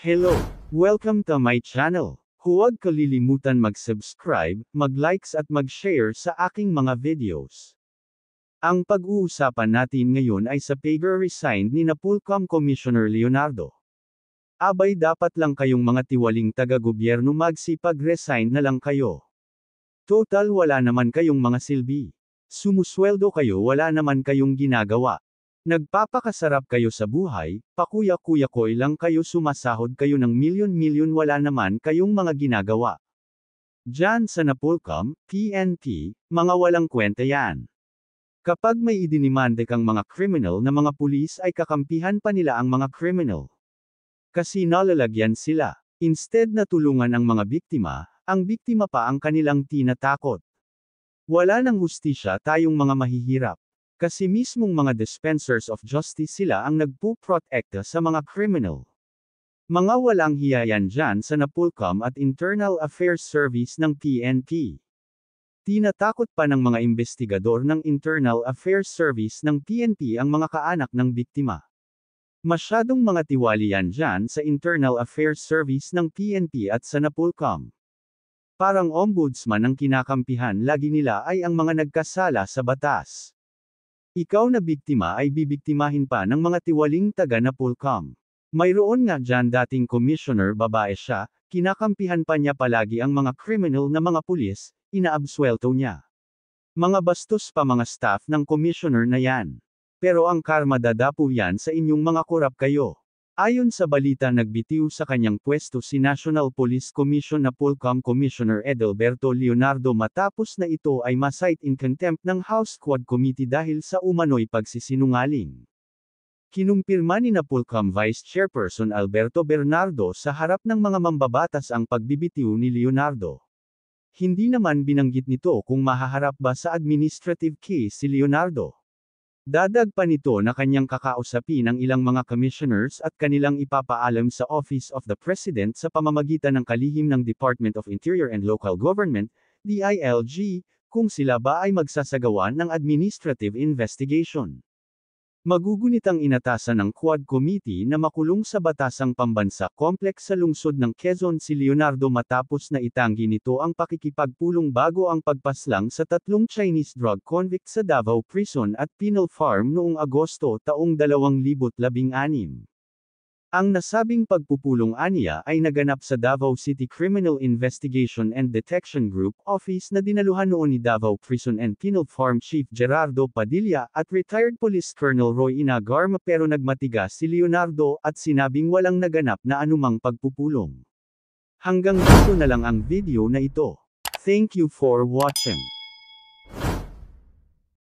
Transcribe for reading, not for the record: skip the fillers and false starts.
Hello! Welcome to my channel. Huwag kalilimutan mag-subscribe, mag-likes at mag-share sa aking mga videos. Ang pag-uusapan natin ngayon ay sa pag-resign ni Pulcom Commissioner Leonardo. Abay dapat lang kayong mga tiwaling taga-gobyerno magsipag-resign na lang kayo. Total wala naman kayong mga silbi. Sumusweldo kayo wala naman kayong ginagawa. Nagpapakasarap kayo sa buhay, pakuya-kuya-koy lang kayo sumasahod kayo ng milyon-milyon wala naman kayong mga ginagawa. Diyan sa Napulcom, PNP, mga walang kwenta yan. Kapag may idinimande kang mga criminal na mga pulis ay kakampihan pa nila ang mga criminal. Kasi nalalagyan sila. Instead na tulungan ang mga biktima, ang biktima pa ang kanilang tinatakot. Wala nang hustisya tayong mga mahihirap. Kasi mismong mga dispensers of justice sila ang nagpo-protekta sa mga criminal. Mga walang hiyayan dyan sa Napulcom at Internal Affairs Service ng PNP. Tinatakot pa ng mga investigador ng Internal Affairs Service ng PNP ang mga kaanak ng biktima. Masyadong mga tiwali yan dyan sa Internal Affairs Service ng PNP at sa Napulcom. Parang ombudsman ang kinakampihan lagi nila ay ang mga nagkasala sa batas. Ikaw na biktima ay bibiktimahin pa ng mga tiwaling taga Napulcom. Mayroon nga dyan dating commissioner babae siya, kinakampihan pa niya palagi ang mga criminal na mga pulis, inaabswelto niya. Mga bastos pa mga staff ng commissioner na yan. Pero ang karma dadapo yan sa inyong mga korap kayo. Ayon sa balita nagbitiw sa kanyang pwesto si National Police Commission Napulcom Commissioner Edelberto Leonardo matapos na ito ay ma-cite in contempt ng House Quad Committee dahil sa umano'y pagsisinungaling. Kinumpirma ni Napulcom Vice Chairperson Alberto Bernardo sa harap ng mga mambabatas ang pagbibitiw ni Leonardo. Hindi naman binanggit nito kung mahaharap ba sa administrative case si Leonardo. Dadag pa nito na kanyang kakausapin ang ilang mga commissioners at kanilang ipapaalam sa Office of the President sa pamamagitan ng kalihim ng Department of Interior and Local Government, DILG, kung sila ba ay magsasagawa ng administrative investigation. Magugunit ang inatasan ng Quad Committee na makulong sa Batasang Pambansa Complex sa lungsod ng Quezon si Leonardo matapos na itanggi nito ang pakikipagpulong bago ang pagpaslang sa 3 Chinese drug convict sa Davao Prison at Penal Farm noong Agosto taong 2016. Ang nasabing pagpupulong aniya ay naganap sa Davao City Criminal Investigation and Detection Group Office na dinaluhan noon ni Davao Prison and Penal Farm Chief Gerardo Padilla at retired Police Colonel Roy Inagarma pero nagmatigas si Leonardo at sinabing walang naganap na anumang pagpupulong. Hanggang dito na lang ang video na ito. Thank you for watching.